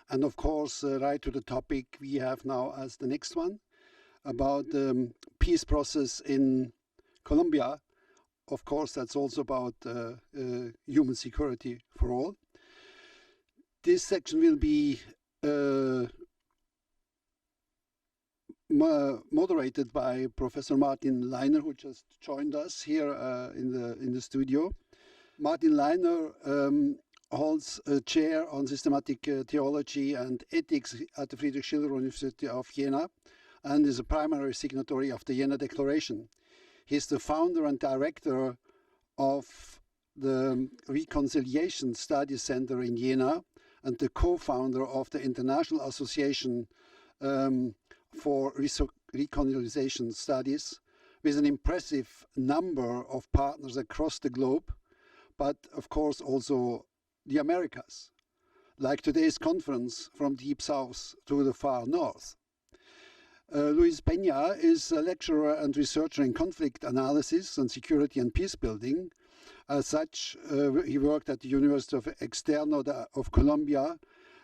And of course, right to the topic we have now as the next one about the peace process in Colombia. Of course, that's also about human security for all. This section will be moderated by Professor Martin Leiner, who just joined us here in the studio. Martin Leiner holds a chair on systematic theology and ethics at the Friedrich Schiller University of Jena and is a primary signatory of the Jena Declaration. He's the founder and director of the Reconciliation Studies Center in Jena and the co-founder of the International Association for Reconciliation Studies, with an impressive number of partners across the globe, but of course also the Americas, like today's conference from Deep South to the Far North. Luis Pena is a lecturer and researcher in conflict analysis and security and peace building. As such, he worked at the University of Externo of Colombia,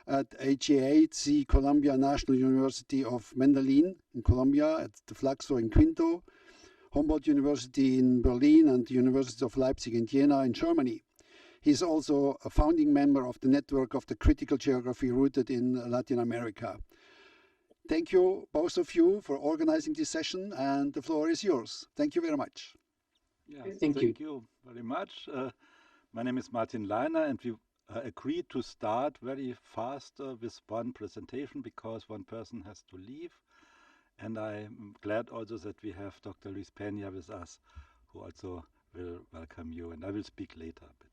at HEH, the Colombian National University of Medellín in Colombia, at the Flaxo in Quinto, Humboldt University in Berlin, and the University of Leipzig in Jena in Germany. He's also a founding member of the network of the critical geography rooted in Latin America. Thank you, both of you, for organizing this session, and the floor is yours. Thank you very much. Yes, thank you very much. My name is Martin Leiner, and we agreed to start very fast with one presentation because one person has to leave. And I'm glad also that we have Dr. Luis Pena with us, who also will welcome you, and I will speak later a bit.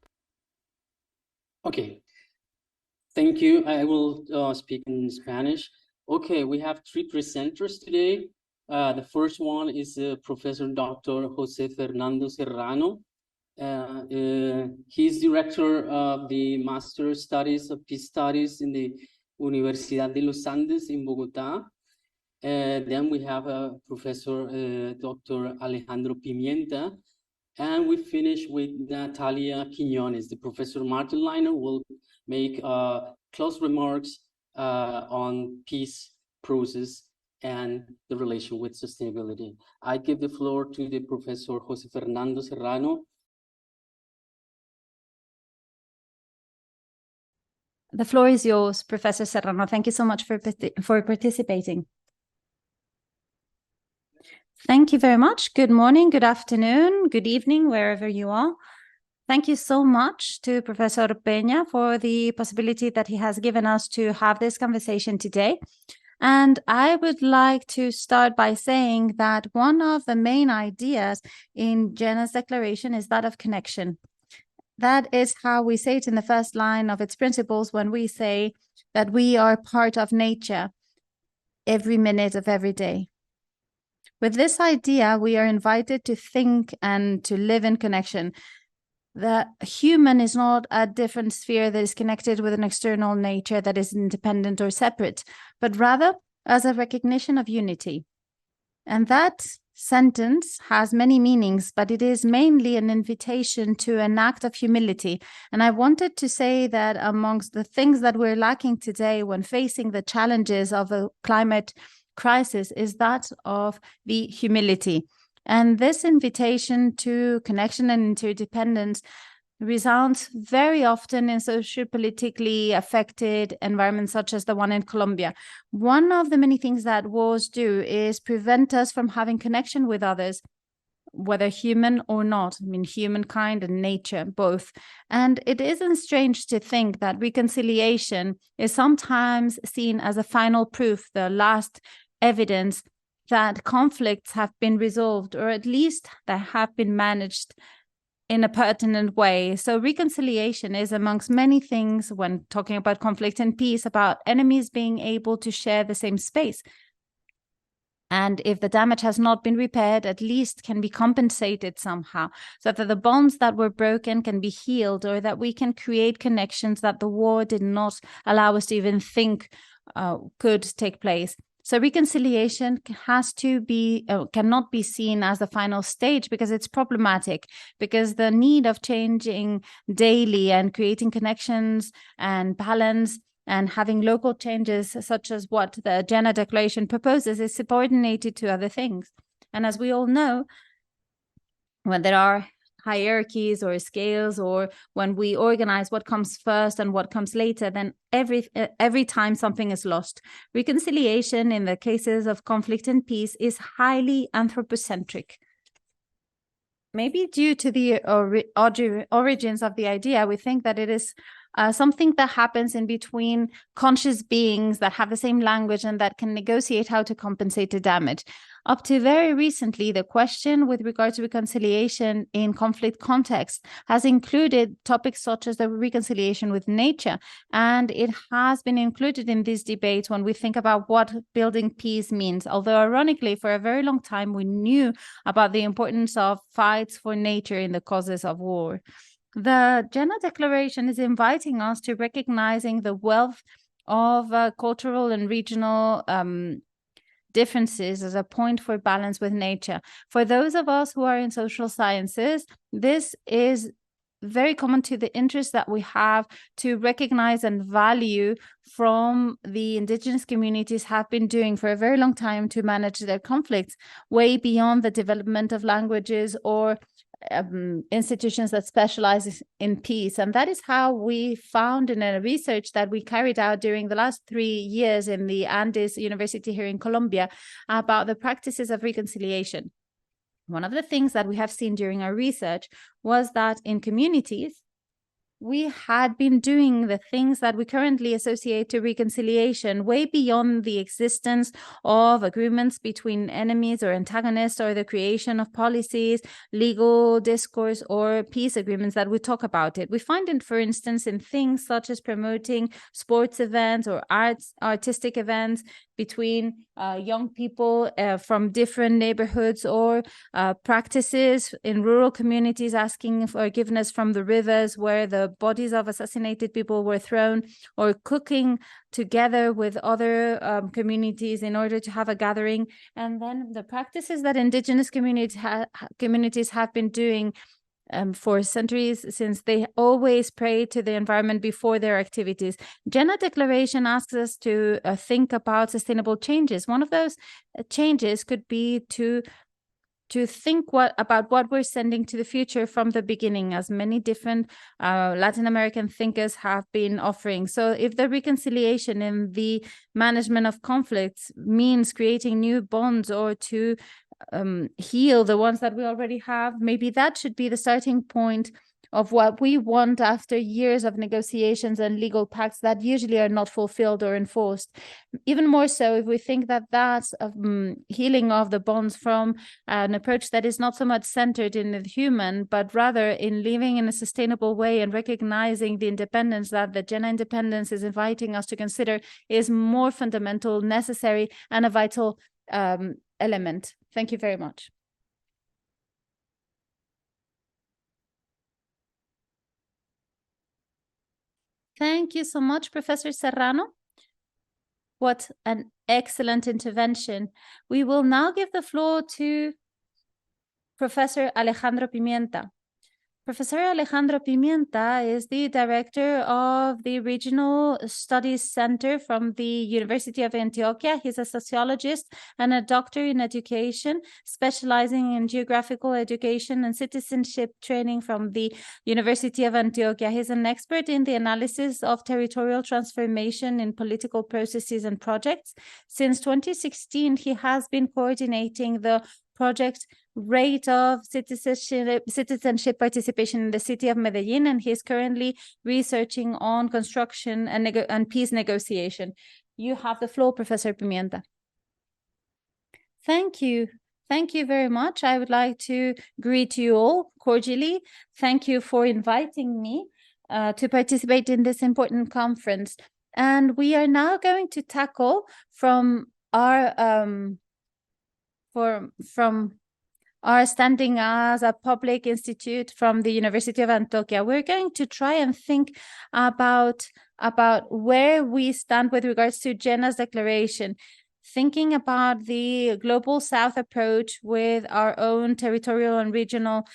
Okay, thank you. I will speak in Spanish. Okay, we have three presenters today. The first one is Professor Dr. Jose Fernando Serrano. He's director of the Master Studies of Peace Studies in the Universidad de los Andes in Bogotá. Then we have Professor Dr. Alejandro Pimienta. And we finish with Natalia. The Professor Martin Leiner will make close remarks on peace process and the relation with sustainability. I give the floor to the Professor Jose Fernando Serrano. The floor is yours, Professor Serrano. Thank you so much for participating. Thank you very much. Good morning, good afternoon, good evening, wherever you are. Thank you so much to Professor Pena for the possibility that he has given us to have this conversation today. And I would like to start by saying that one of the main ideas in Jena's declaration is that of connection. That is how we say it in the first line of its principles when we say that we are part of nature every minute of every day. With this idea, we are invited to think and to live in connection. The human is not a different sphere that is connected with an external nature that is independent or separate, but rather as a recognition of unity. And that sentence has many meanings, but it is mainly an invitation to an act of humility. And I wanted to say that amongst the things that we're lacking today when facing the challenges of a climate crisis is that of the humility. And this invitation to connection and interdependence resounds very often in socio-politically affected environments such as the one in Colombia. One of the many things that wars do is prevent us from having connection with others, whether human or not. I mean, humankind and nature, both. And it isn't strange to think that reconciliation is sometimes seen as a final proof, the last evidence that conflicts have been resolved, or at least that have been managed in a pertinent way. So reconciliation is, amongst many things, when talking about conflict and peace, about enemies being able to share the same space. And if the damage has not been repaired, at least can be compensated somehow, so that the bonds that were broken can be healed, or that we can create connections that the war did not allow us to even think could take place. So reconciliation has to be, cannot be seen as the final stage, because it's problematic, because the need of changing daily and creating connections and balance and having local changes such as what the Jena Declaration proposes is subordinated to other things. And as we all know, when there are hierarchies or scales, or when we organize what comes first and what comes later, then every time something is lost. Reconciliation in the cases of conflict and peace is highly anthropocentric. Maybe due to the origins of the idea, we think that it is something that happens in between conscious beings that have the same language and that can negotiate how to compensate the damage. Up to very recently, the question with regard to reconciliation in conflict context has included topics such as the reconciliation with nature, and it has been included in these debates when we think about what building peace means. Although ironically, for a very long time, we knew about the importance of fights for nature in the causes of war. The Jena Declaration is inviting us to recognizing the wealth of cultural and regional differences as a point for balance with nature. For those of us who are in social sciences, this is very common to the interest that we have to recognize and value from the indigenous communities have been doing for a very long time to manage their conflicts, way beyond the development of languages or institutions that specialize in peace. And that is how we found in a research that we carried out during the last 3 years in the Andes University here in Colombia about the practices of reconciliation. One of the things that we have seen during our research was that in communities, we had been doing the things that we currently associate to reconciliation way beyond the existence of agreements between enemies or antagonists or the creation of policies, legal discourse, or peace agreements that we talk about it. We find it, for instance, in things such as promoting sports events or artistic events between young people from different neighborhoods, or practices in rural communities asking for forgiveness from the rivers where the bodies of assassinated people were thrown, or cooking together with other communities in order to have a gathering. And then the practices that indigenous communities have been doing for centuries, since they always pray to the environment before their activities. Jena Declaration asks us to think about sustainable changes. One of those changes could be to think about what we're sending to the future from the beginning, as many different Latin American thinkers have been offering. So if the reconciliation in the management of conflicts means creating new bonds or to heal the ones that we already have, maybe that should be the starting point of what we want after years of negotiations and legal pacts that usually are not fulfilled or enforced. Even more so if we think that that's healing of the bonds from an approach that is not so much centered in the human, but rather in living in a sustainable way and recognizing the independence that the Jena independence is inviting us to consider is more fundamental, necessary, and a vital element. Thank you very much. Thank you so much, Professor Serrano. What an excellent intervention. We will now give the floor to Professor Alejandro Pimienta. Professor Alejandro Pimienta is the director of the Regional Studies Center from the University of Antioquia. He's a sociologist and a doctor in education, specializing in geographical education and citizenship training from the University of Antioquia. He's an expert in the analysis of territorial transformation in political processes and projects. Since 2016, he has been coordinating the project Rate of Citizenship Participation in the city of Medellín, and he's currently researching on construction and peace negotiation. You have the floor, Professor Pimienta. Thank you. Thank you very much. I would like to greet you all cordially. Thank you for inviting me to participate in this important conference. And we are now going to tackle from our standing as a public institute from the University of Antioquia. We're going to try and think about where we stand with regards to Jena's declaration. thinking about the global South approach with our own territorial and regional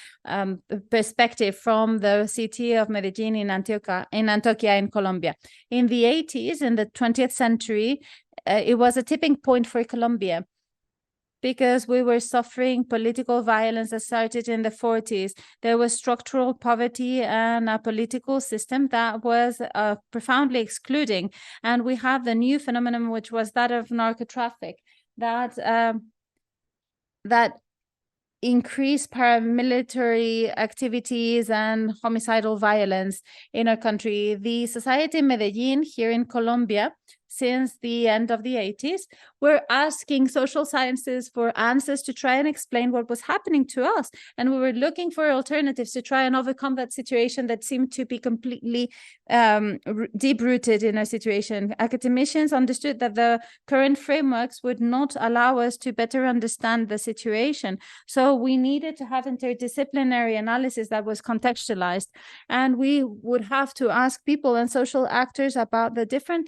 perspective from the city of Medellín in Antioquia in Colombia. In the 80s, in the 20th century, it was a tipping point for Colombia, because we were suffering political violence that started in the 40s. There was structural poverty and a political system that was profoundly excluding. And we have the new phenomenon, which was that of narco-traffic, that increased paramilitary activities and homicidal violence in our country. The society in Medellín, here in Colombia, since the end of the 80s, we're asking social sciences for answers to try and explain what was happening to us. And we were looking for alternatives to try and overcome that situation that seemed to be completely deep-rooted in our situation. Academicians understood that the current frameworks would not allow us to better understand the situation. So we needed to have interdisciplinary analysis that was contextualized. And we would have to ask people and social actors about the different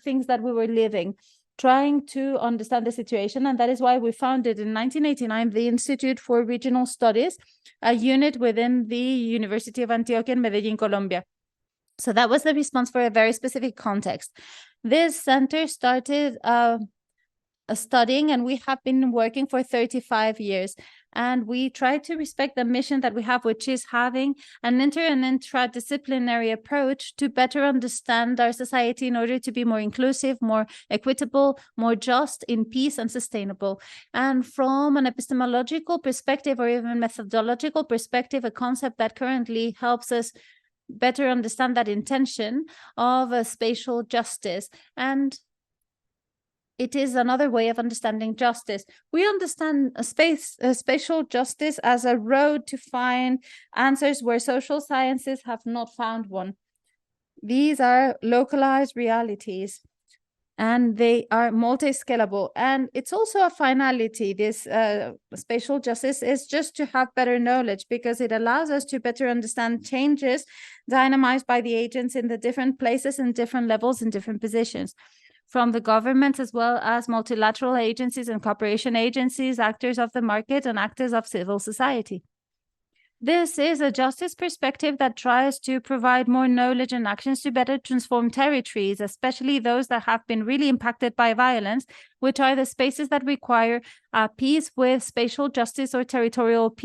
things that we were living, trying to understand the situation. And that is why we founded in 1989 the Institute for Regional Studies, a unit within the University of Antioquia in Medellín, Colombia. So that was the response for a very specific context. This center started studying, and we have been working for 35 years. And we try to respect the mission that we have, which is having an intradisciplinary approach to better understand our society in order to be more inclusive, more equitable, more just, in peace, and sustainable. And from an epistemological perspective or even methodological perspective, a concept that currently helps us better understand that intention of a spatial justice. And it is another way of understanding justice. We understand spatial justice as a road to find answers where social sciences have not found one. These are localized realities, and they are multi-scalable. And it's also a finality. This spatial justice is just to have better knowledge, because it allows us to better understand changes dynamized by the agents in the different places and different levels and different positions, from the governments as well as multilateral agencies and cooperation agencies, actors of the market, and actors of civil society. This is a justice perspective that tries to provide more knowledge and actions to better transform territories, especially those that have been really impacted by violence, which are the spaces that require peace with spatial justice or territorial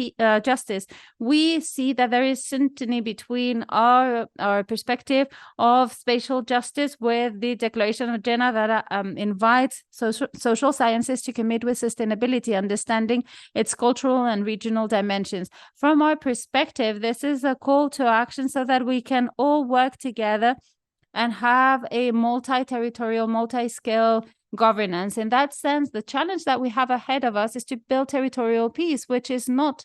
justice. We see that there is synchrony between our perspective of spatial justice with the Declaration of Jena that invites social sciences to commit with sustainability, understanding its cultural and regional dimensions. From our perspective, this is a call to action so that we can all work together and have a multi-territorial, multi-scale governance. In that sense, the challenge that we have ahead of us is to build territorial peace, which is not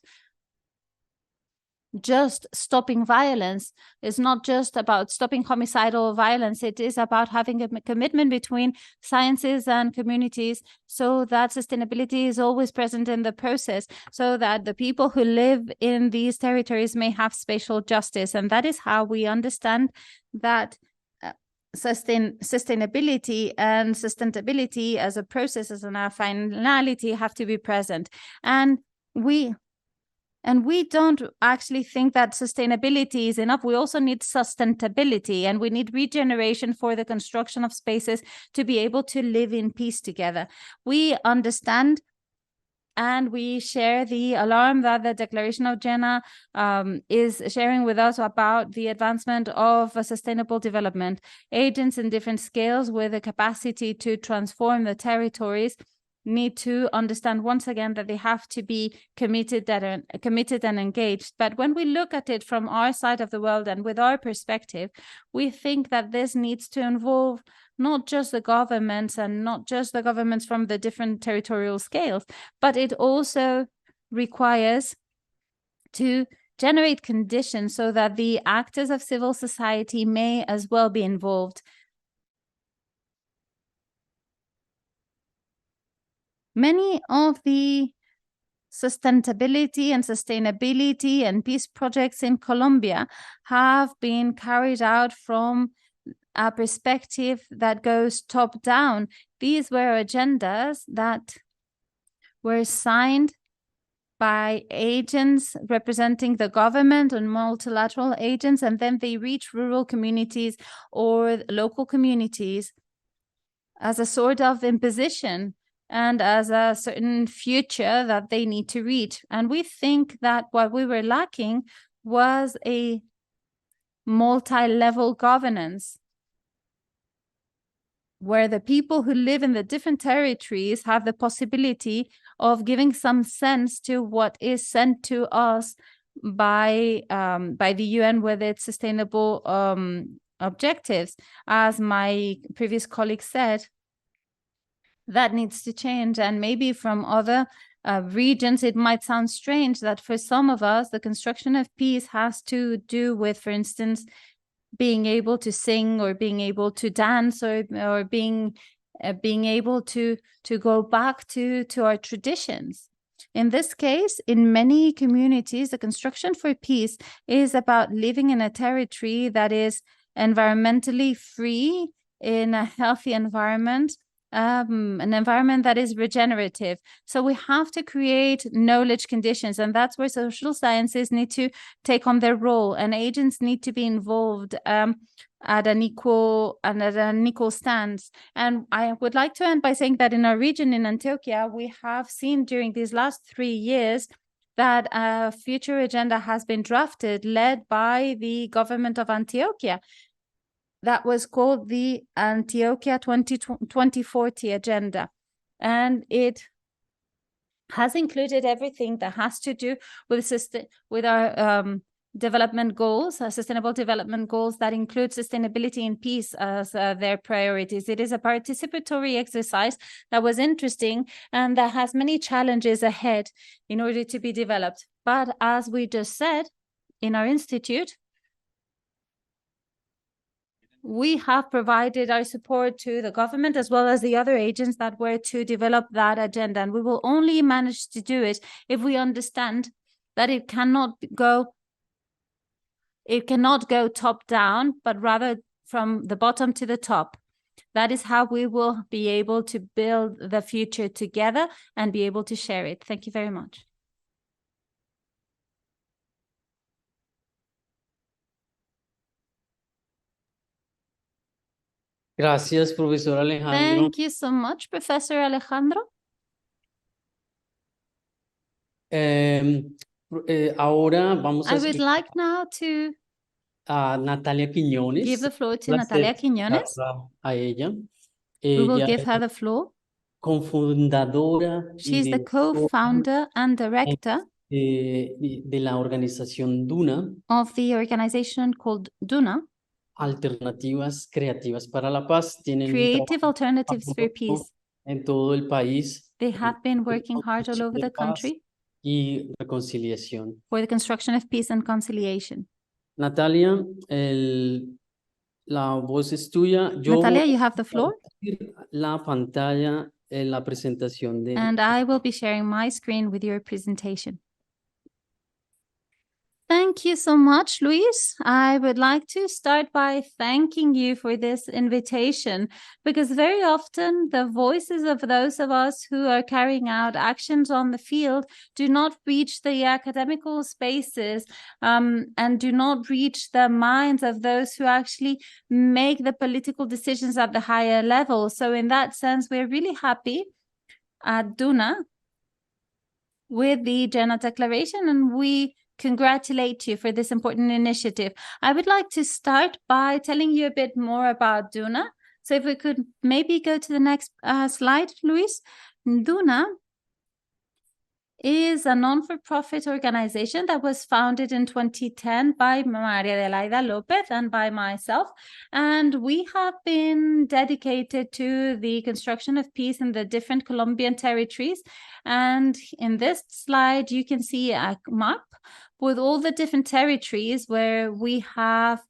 just stopping violence. It's not just about stopping homicidal violence. It is about having a commitment between sciences and communities so that sustainability is always present in the process, so that the people who live in these territories may have spatial justice. And that is how we understand that sustainability and sustainability as a process, as a finality, have to be present. And we don't actually think that sustainability is enough. We also need sustainability, and we need regeneration for the construction of spaces to be able to live in peace together. We understand and we share the alarm that the Declaration of Jena is sharing with us about the advancement of sustainable development. Agents in different scales with the capacity to transform the territories need to understand once again that they have to be committed and engaged. But when we look at it from our side of the world and with our perspective, we think that this needs to involve not just the governments and not just the governments from the different territorial scales, but it also requires to generate conditions so that the actors of civil society may as well be involved. Many of the sustainability and peace projects in Colombia have been carried out from a perspective that goes top down. These were agendas that were signed by agents representing the government and multilateral agents, and then they reach rural communities or local communities as a sort of imposition and as a certain future that they need to reach. And we think that what we were lacking was a multi-level governance, where the people who live in the different territories have the possibility of giving some sense to what is sent to us by the UN with its sustainable objectives. As my previous colleague said, that needs to change. And maybe from other regions, it might sound strange that for some of us, the construction of peace has to do with, for instance, being able to sing or being able to dance or being able to go back to our traditions. In this case, in many communities, the construction for peace is about living in a territory that is environmentally free, in a healthy environment, an environment that is regenerative. So we have to create knowledge conditions, and that's where social sciences need to take on their role, and agents need to be involved at an equal stance. And I would like to end by saying that in our region in Antioquia, we have seen during these last 3 years that a future agenda has been drafted, led by the government of Antioquia. That was called the Antioquia 2040 agenda. And it has included everything that has to do with our development goals, sustainable development goals that include sustainability and peace as their priorities. It is a participatory exercise that was interesting and that has many challenges ahead in order to be developed. But as we just said, in our institute, we have provided our support to the government as well as the other agents that were to develop that agenda. And we will only manage to do it if we understand that it cannot go top down, but rather from the bottom to the top. That is how we will be able to build the future together and be able to share it. Thank you very much. Gracias, Profesor Alejandro. Thank you so much, Professor Alejandro. Ahora vamos I would like now to Natalia Quiñones. give the floor to Natalia Quiñones. A ella. We will give her the floor. Cofundadora. She's the co-founder and director de la organización Dunna. Of the organization called Dunna. Alternativas creativas para la paz. Tienen Creative alternatives for peace. En todo el país. They have been working hard all over the country. Y reconciliación. For the construction of peace and conciliation. Natalia, la voz es tuya. Natalia, you have the floor. La pantalla en la presentación de. And I will be sharing my screen with your presentation. Thank you so much, Luis. I would like to start by thanking you for this invitation, because very often the voices of those of us who are carrying out actions on the field do not reach the academical spaces and do not reach the minds of those who actually make the political decisions at the higher level. So in that sense, we're really happy at Dunna with the Jena Declaration, and we congratulate you for this important initiative. I would like to start by telling you a bit more about Dunna. So if we could maybe go to the next slide, Luis. Dunna is a non-for-profit organization that was founded in 2010 by Maria Adelaida Lopez and by myself. And we have been dedicated to the construction of peace in the different Colombian territories. And in this slide, you can see a map with all the different territories where we have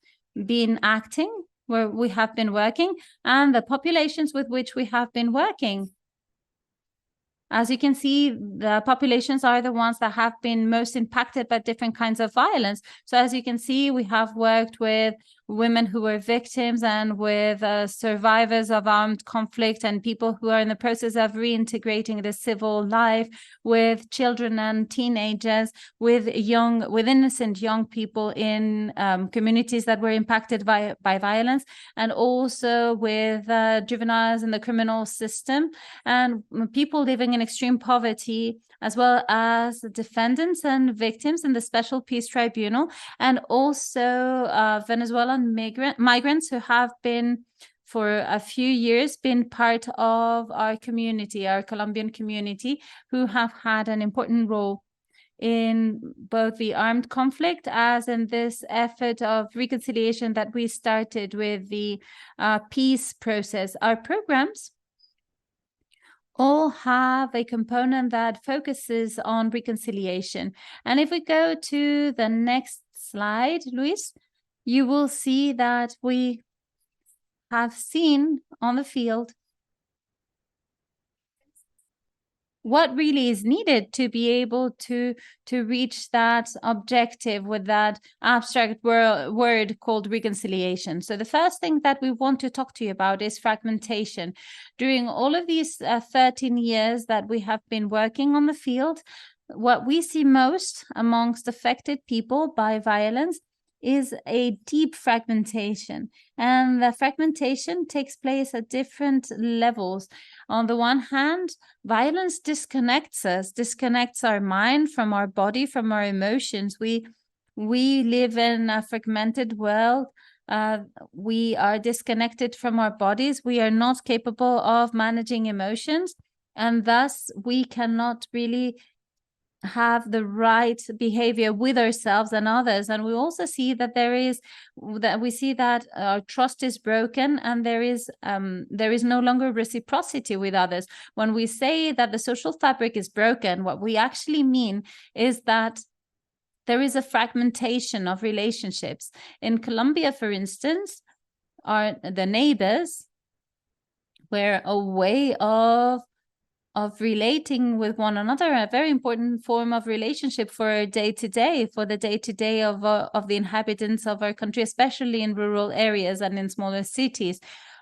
been acting, where we have been working, and the populations with which we have been working. As you can see, the populations are the ones that have been most impacted by different kinds of violence. So as you can see, we have worked with women who were victims and with survivors of armed conflict and people who are in the process of reintegrating the civil life, with children and teenagers, with innocent young people in communities that were impacted by violence, and also with juveniles in the criminal system and people living in extreme poverty, as well as defendants and victims in the Special Peace Tribunal, and also Venezuelan migrants who have been for a few years been part of our community, our Colombian community, who have had an important role in both the armed conflict as in this effort of reconciliation that we started with the peace process. Our programs all have a component that focuses on reconciliation. And if we go to the next slide, Luis, you will see that we have seen on the field what really is needed to be able to reach that objective with that abstract word called reconciliation. So the first thing that we want to talk to you about is fragmentation. During all of these 13 years that we have been working on the field, what we see most amongst affected people by violence is a deep fragmentation. And the fragmentation takes place at different levels. On the one hand, violence disconnects us, disconnects our mind from our body, from our emotions. We live in a fragmented world. We are disconnected from our bodies. We are not capable of managing emotions. And thus, we cannot really have the right behavior with ourselves and others. And we also see that our trust is broken, and there is no longer reciprocity with others. When we say that the social fabric is broken, what we actually mean is that there is a fragmentation of relationships. In Colombia, for instance, the neighbors were a way of relating with one another, a very important form of relationship for the day-to-day of the inhabitants of our country, especially in rural areas and in smaller cities.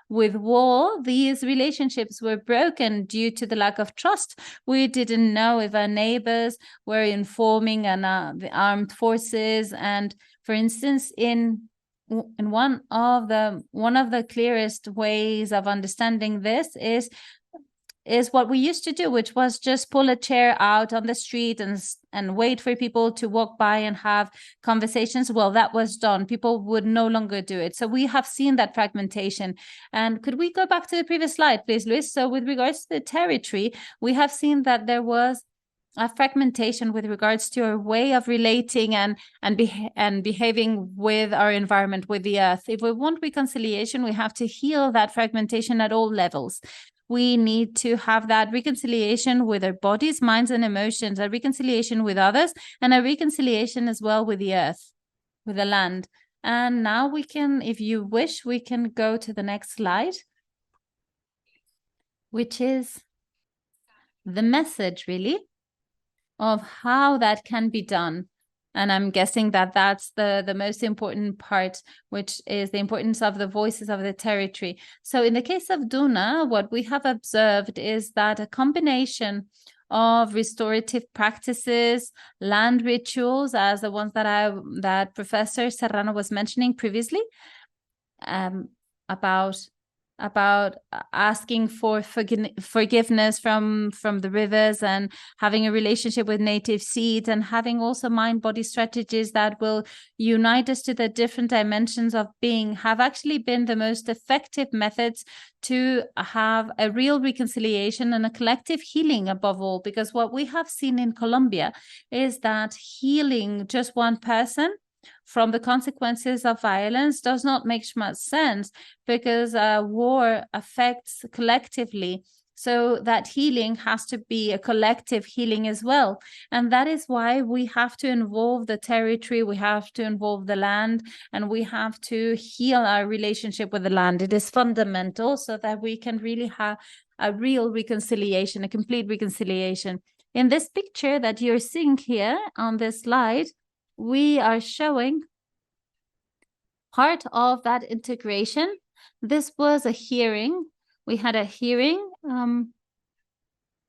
With war, these relationships were broken due to the lack of trust. We didn't know if our neighbors were informing the armed forces. And for instance, in one of the clearest ways of understanding this is what we used to do, which was just pull a chair out on the street and wait for people to walk by and have conversations. Well, that was done. People would no longer do it. So we have seen that fragmentation. And could we go back to the previous slide, please, Luis? So with regards to the territory, we have seen that there was a fragmentation with regards to our way of relating and behaving with our environment, with the earth. If we want reconciliation, we have to heal that fragmentation at all levels. We need to have that reconciliation with our bodies, minds, and emotions, a reconciliation with others, and a reconciliation as well with the earth, with the land. And now we can, if you wish, we can go to the next slide, which is the message, really, of how that can be done. And I'm guessing that that's the most important part, which is the importance of the voices of the territory. So in the case of Dunna, what we have observed is that a combination of restorative practices, land rituals, as the ones that Professor Serrano was mentioning previously, about asking for forgiveness from the rivers and having a relationship with native seeds, and having also mind-body strategies that will unite us to the different dimensions of being, have actually been the most effective methods to have a real reconciliation and a collective healing above all. Because what we have seen in Colombia is that healing just one person from the consequences of violence does not make much sense, because war affects collectively. So that healing has to be a collective healing as well. And that is why we have to involve the territory, we have to involve the land, and we have to heal our relationship with the land. It is fundamental so that we can really have a real reconciliation, a complete reconciliation. In this picture that you're seeing here on this slide, we are showing part of that integration, this was a hearing. We had a hearing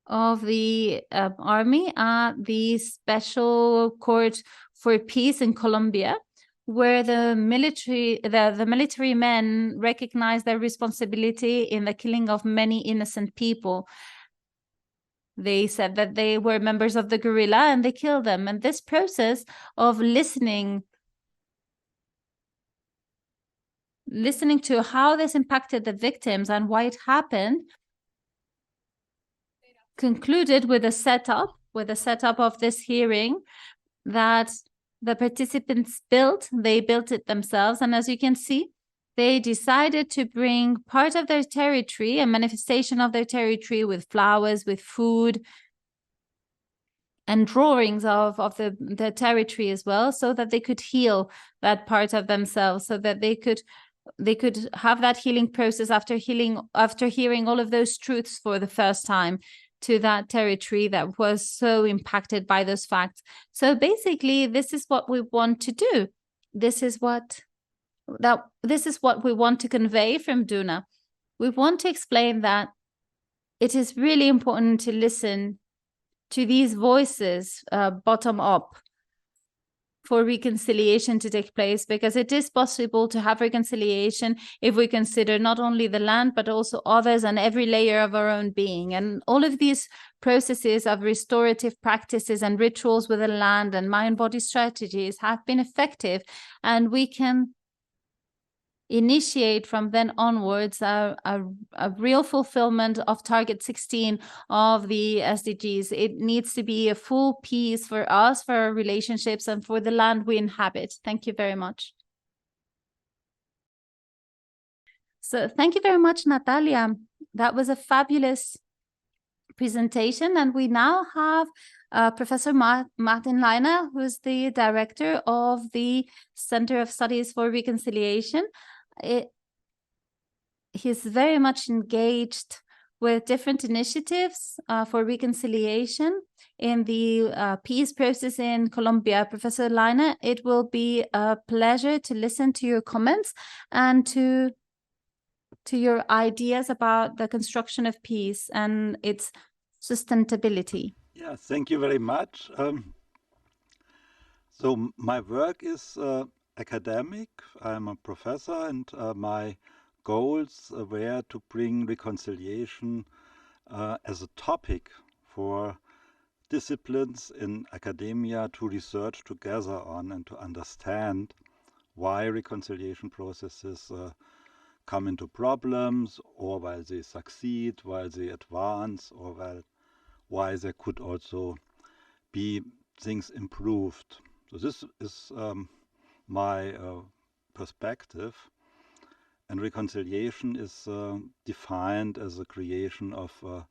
of the army at the Special Court for Peace in Colombia, where the military men recognized their responsibility in the killing of many innocent people. They said that they were members of the guerrilla and they killed them. And this process of listening to how this impacted the victims and why it happened concluded with a setup of this hearing that the participants built. They built it themselves. And as you can see, they decided to bring part of their territory, a manifestation of their territory with flowers, with food, and drawings of the territory as well, so that they could heal that part of themselves, so that they could have that healing process after hearing all of those truths for the first time to that territory that was so impacted by those facts. So basically, this is what we want to do. This is what we want to convey from Dunna. We want to explain that it is really important to listen to these voices bottom up for reconciliation to take place, because it is possible to have reconciliation if we consider not only the land, but also others and every layer of our own being. And all of these processes of restorative practices and rituals with the land and mind-body strategies have been effective, and we can initiate from then onwards a real fulfillment of target 16 of the SDGs. It needs to be a full peace for us, for our relationships, and for the land we inhabit. Thank you very much. So thank you very much, Natalia. That was a fabulous presentation. And we now have Professor Martin Leiner, who's the director of the Center of Studies for Reconciliation. He's very much engaged with different initiatives for reconciliation in the peace process in Colombia. Professor Leiner, it will be a pleasure to listen to your comments and to your ideas about the construction of peace and its sustainability. Yeah, thank you very much. So my work is academic. I'm a professor, and my goals were to bring reconciliation as a topic for disciplines in academia to research together on and to understand why reconciliation processes come into problems, or why they succeed, why they advance, or why there could also be things improved. So this is my perspective, and reconciliation is defined as a creation of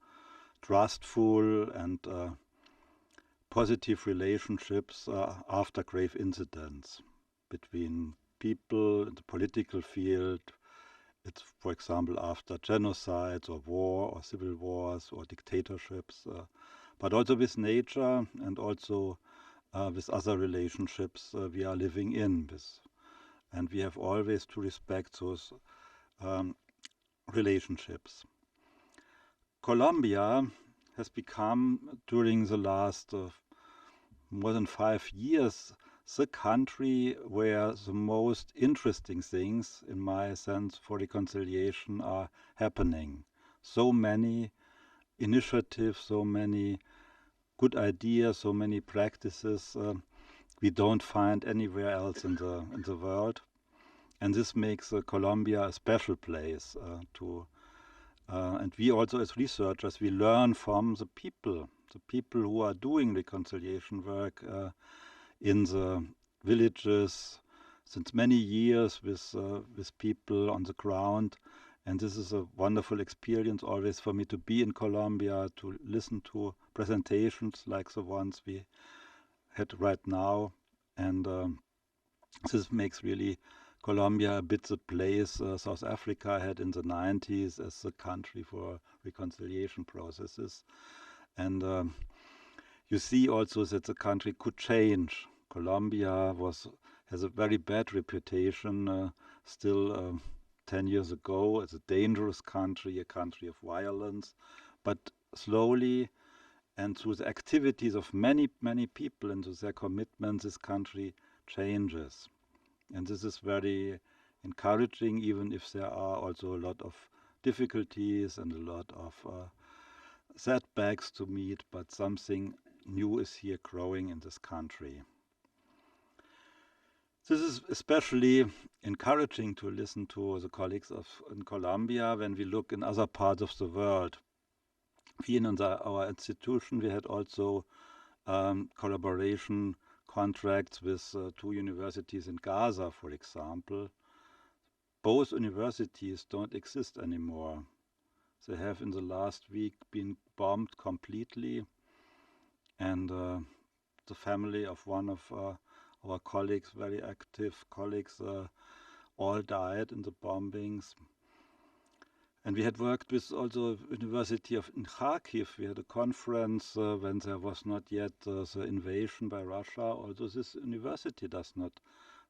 trustful and positive relationships after grave incidents between people in the political field. It's, for example, after genocides or war or civil wars or dictatorships, but also with nature and also with other relationships we are living in with. And we have always to respect those relationships. Colombia has become, during the last more than 5 years, the country where the most interesting things, in my sense, for reconciliation are happening. So many initiatives, so many good ideas, so many practices we don't find anywhere else in the world, and this makes Colombia a special place and we also, as researchers, we learn from the people who are doing reconciliation work in the villages since many years with people on the ground. And this is a wonderful experience always for me to be in Colombia, to listen to presentations like the ones we had right now. And this makes really Colombia a bit the place South Africa had in the 90s as the country for reconciliation processes. And you see also that the country could change. Colombia has a very bad reputation still 10 years ago as a dangerous country, a country of violence. But slowly and through the activities of many, many people and through their commitments, this country changes. And this is very encouraging, even if there are also a lot of difficulties and a lot of setbacks to meet, but something new is here growing in this country. This is especially encouraging to listen to the colleagues in Colombia when we look in other parts of the world. We in our institution, we had also collaboration contracts with 2 universities in Gaza, for example. Both universities don't exist anymore. They have in the last week been bombed completely, and the family of one of our colleagues, very active colleagues, all died in the bombings. And we had worked with also University in Kharkiv. We had a conference when there was not yet the invasion by Russia. Also this university does not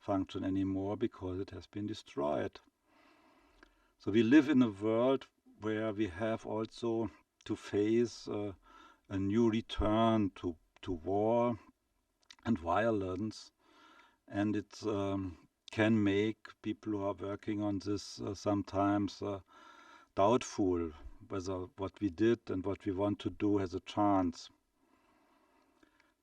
function anymore because it has been destroyed. So we live in a world where we have also to face a new return to war and violence. And it can make people who are working on this sometimes doubtful whether what we did and what we want to do has a chance.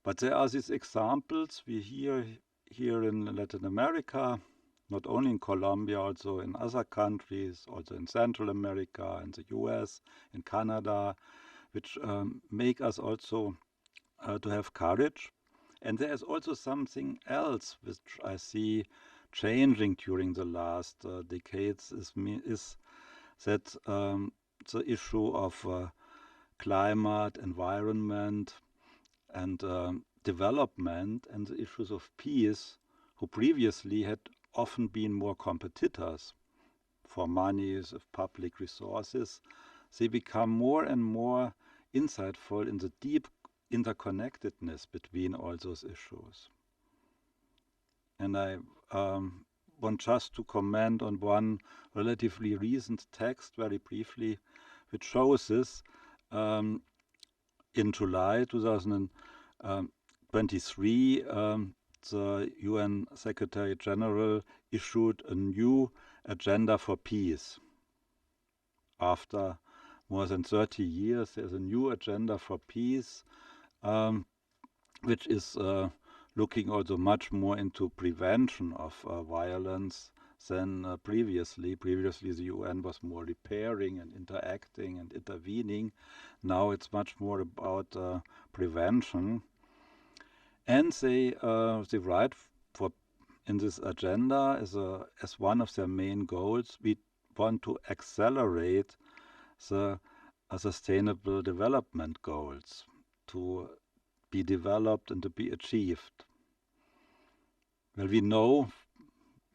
But there are these examples we hear here in Latin America, not only in Colombia, also in other countries, also in Central America, in the US, in Canada, which make us also to have courage. And there is also something else which I see changing during the last decades is that the issue of climate, environment, and development, and the issues of peace, who previously had often been more competitors for monies of public resources, they become more and more insightful in the deep interconnectedness between all those issues. And I want just to comment on one relatively recent text very briefly, which shows this. In July 2023, the UN Secretary General issued a new agenda for peace. After more than 30 years, there's a new agenda for peace, which is looking also much more into prevention of violence than previously. Previously, the UN was more repairing and interacting and intervening. Now it's much more about prevention. And they write in this agenda as one of their main goals, we want to accelerate the sustainable development goals to be developed and to be achieved. Well, we know,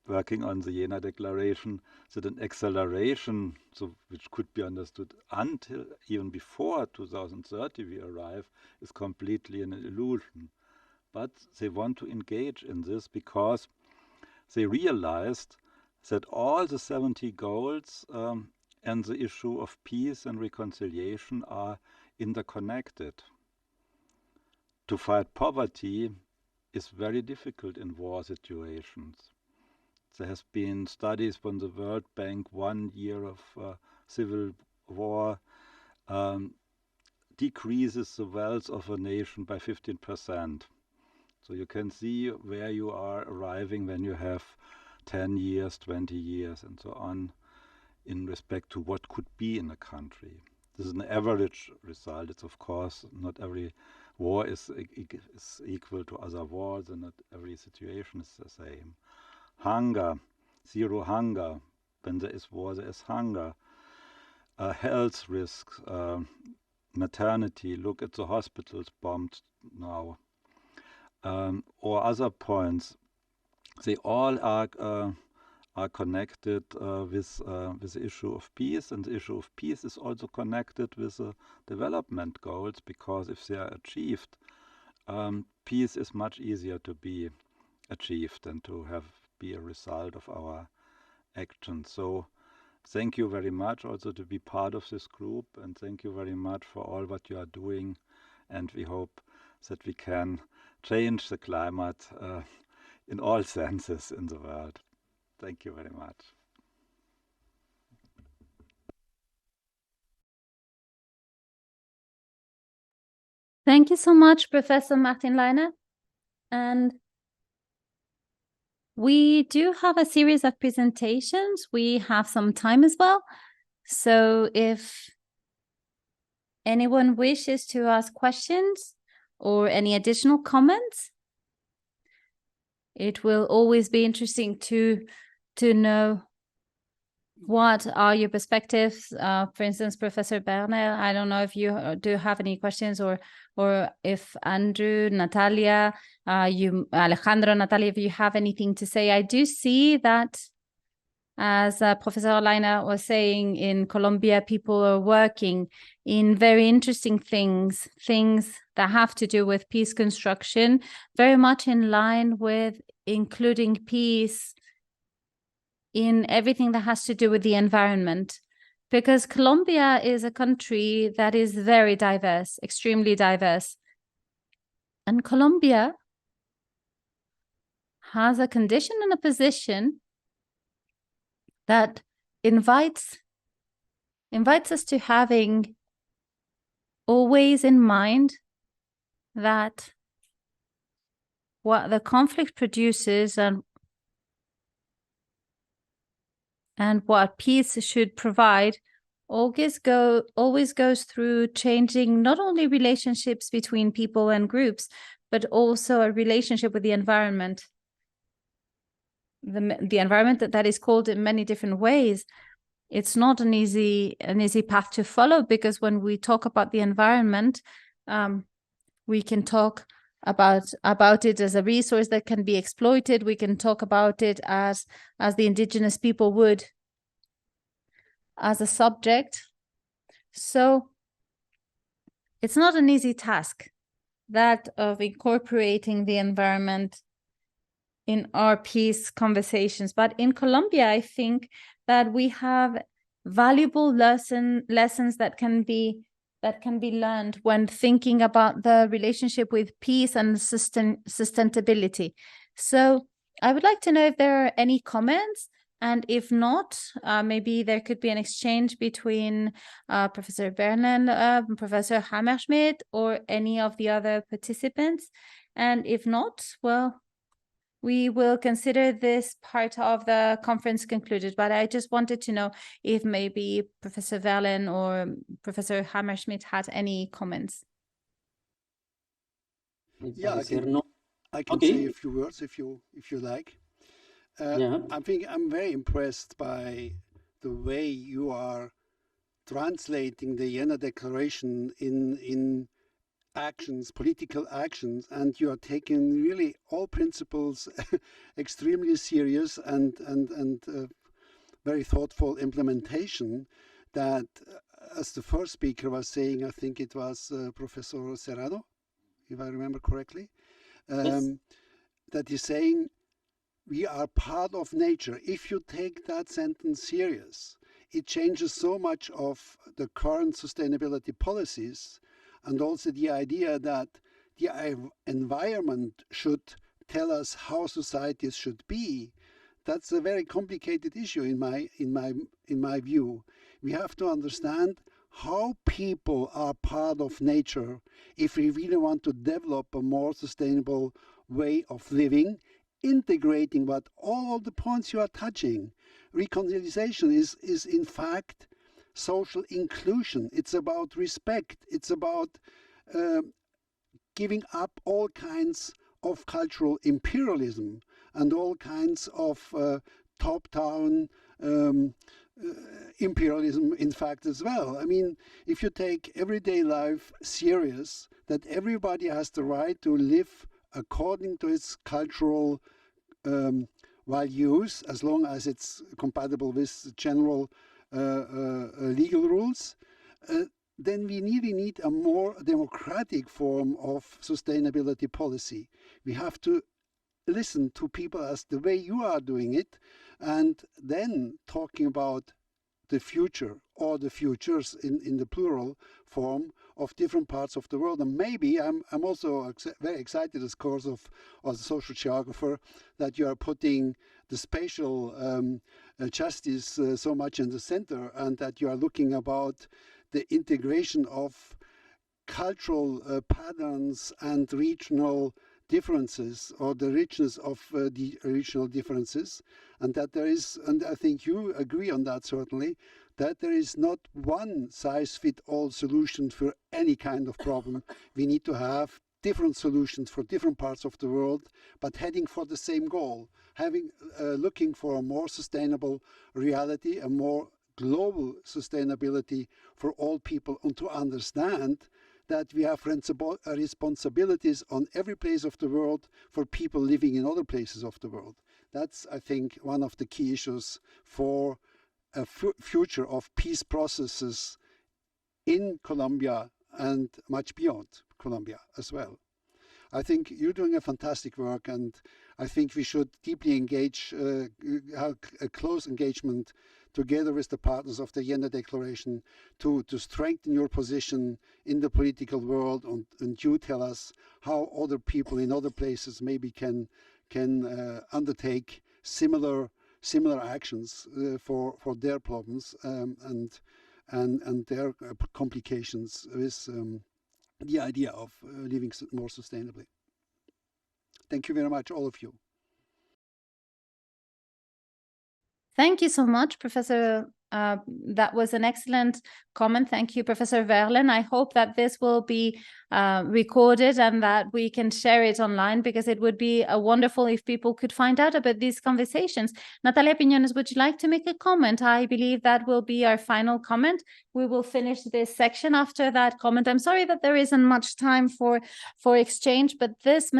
working on the Jena Declaration, that an acceleration, which could be understood until even before 2030 we arrive, is completely an illusion. But they want to engage in this because they realized that all the 70 goals and the issue of peace and reconciliation are interconnected. To fight poverty is very difficult in war situations. There has been studies from the World Bank, 1 year of civil war decreases the wealth of a nation by 15%. So you can see where you are arriving when you have 10 years, 20 years, and so on, in respect to what could be in a country. This is an average result. It's of course not every war is equal to other wars, and not every situation is the same. Hunger, zero hunger. When there is war, there is hunger. Health risks, maternity. Look at the hospitals bombed now. Or other points. They all are connected with the issue of peace, and the issue of peace is also connected with the development goals, because if they are achieved, peace is much easier to be achieved and to be a result of our action. So thank you very much also to be part of this group, and thank you very much for all what you are doing, and we hope that we can change the climate in all senses in the world. Thank you very much. Thank you so much, Professor Martin Leiner. And we do have a series of presentations. We have some time as well. So if anyone wishes to ask questions or any additional comments, it will always be interesting to know what are your perspectives. For instance, Professor Berner, I don't know if you do have any questions, or if Andrew, Natalia, Alejandro, Natalia, if you have anything to say. I do see that, as Professor Leiner was saying, in Colombia, people are working in very interesting things that have to do with peace construction, very much in line with including peace in everything that has to do with the environment. Because Colombia is a country that is very diverse, extremely diverse. And Colombia has a condition and a position that invites us to having always in mind that what the conflict produces and what peace should provide always goes through changing not only relationships between people and groups, but also a relationship with the environment. The environment that is called in many different ways. It's not an easy path to follow, because when we talk about the environment, we can talk about it as a resource that can be exploited. We can talk about it as the indigenous people would, as a subject. So it's not an easy task, that of incorporating the environment in our peace conversations. But in Colombia, I think that we have valuable lessons that can be learned when thinking about the relationship with peace and sustainability. So I would like to know if there are any comments, and if not, maybe there could be an exchange between Professor Berner, Professor Hammerschmidt, or any of the other participants. And if not, well, we will consider this part of the conference concluded. But I just wanted to know if maybe Professor Verlen or Professor Hammerschmidt had any comments. Yeah, I can say a few words if you like. I think I'm very impressed by the way you are translating the Vienna Declaration in actions, political actions, and you are taking really all principles extremely serious and very thoughtful implementation. That, as the first speaker was saying, I think it was Professor Serrano, if I remember correctly, Yes. that is saying we are part of nature. If you take that sentence serious, it changes so much of the current sustainability policies, and also the idea that the environment should tell us how societies should be. That's a very complicated issue in my view. We have to understand how people are part of nature if we really want to develop a more sustainable way of living, integrating what all the points you are touching. Reconciliation is in fact social inclusion. It's about respect. It's about giving up all kinds of cultural imperialism and all kinds of top-down imperialism, in fact, as well. I mean, if you take everyday life serious, that everybody has the right to live according to its cultural values, as long as it's compatible with general legal rules, then we really need a more democratic form of sustainability policy. We have to listen to people as the way you are doing it, and then talking about the future or the futures in the plural form of different parts of the world. And maybe I'm also very excited as course of as a social geographer that you are putting the spatial justice so much in the center, and that you are looking about the integration of cultural patterns and regional differences, or the richness of the regional differences, and that there is, and I think you agree on that certainly, that there is not one size-fit-all solution for any kind of problem. We need to have different solutions for different parts of the world, but heading for the same goal, looking for a more sustainable reality, a more global sustainability for all people, and to understand that we have responsibilities on every place of the world for people living in other places of the world. That's, I think, one of the key issues for a future of peace processes in Colombia and much beyond Colombia as well. I think you're doing a fantastic work, and I think we should deeply engage, have a close engagement together with the partners of the Vienna Declaration to strengthen your position in the political world, and you tell us how other people in other places maybe can undertake similar actions for their problems and their complications with the idea of living more sustainably. Thank you very much, all of you. Thank you so much, Professor. That was an excellent comment. Thank you, Professor Verlen. I hope that this will be recorded and that we can share it online, because it would be wonderful if people could find out about these conversations. Natalia Piñones, would you like to make a comment? I believe that will be our final comment. We will finish this section after that comment. I'm sorry that there isn't much time for exchange, but these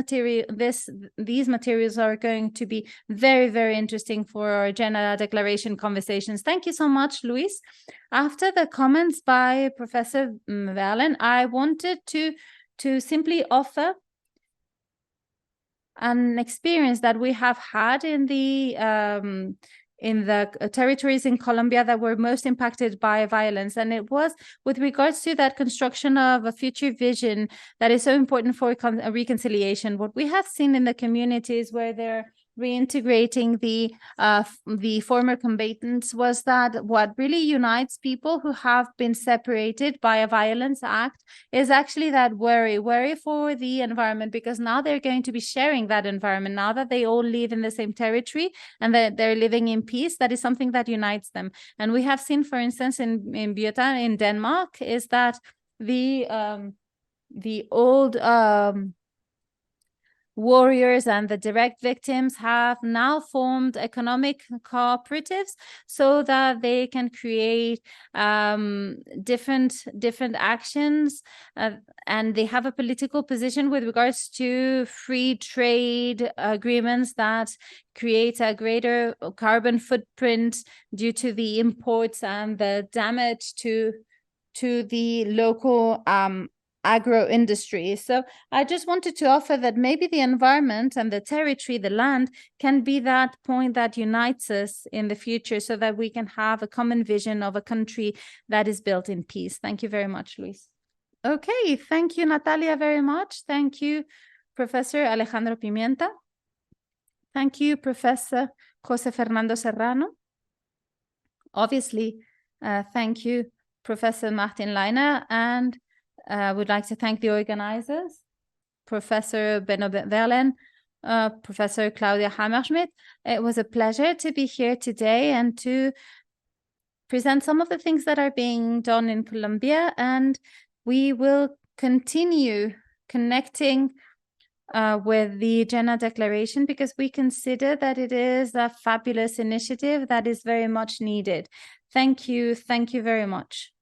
materials are going to be very, very interesting for our General Declaration conversations. Thank you so much, Luis. After the comments by Professor Verlen, I wanted to simply offer an experience that we have had in the territories in Colombia that were most impacted by violence. And it was with regards to that construction of a future vision that is so important for reconciliation. What we have seen in the communities where they're reintegrating the former combatants was that what really unites people who have been separated by a violence act is actually that worry for the environment, because now they're going to be sharing that environment. Now that they all live in the same territory and that they're living in peace, that is something that unites them. And we have seen, for instance, in Bogotá, in Denmark, is that the old warriors and the direct victims have now formed economic cooperatives so that they can create different actions, and they have a political position with regards to free trade agreements that create a greater carbon footprint due to the imports and the damage to the local agro industry. So I just wanted to offer that maybe the environment and the territory, the land, can be that point that unites us in the future so that we can have a common vision of a country that is built in peace. Thank you very much, Luis. Okay, thank you, Natalia, very much. Thank you, Professor Alejandro Pimienta. Thank you, Professor José Fernando Serrano. Obviously, thank you, Professor Martin Leiner, and would like to thank the organizers, Professor Benno Verlen, Professor Claudia Hammerschmidt. It was a pleasure to be here today and to present some of the things that are being done in Colombia, and we will continue connecting with the Jena Declaration, because we consider that it is a fabulous initiative that is very much needed. Thank you very much.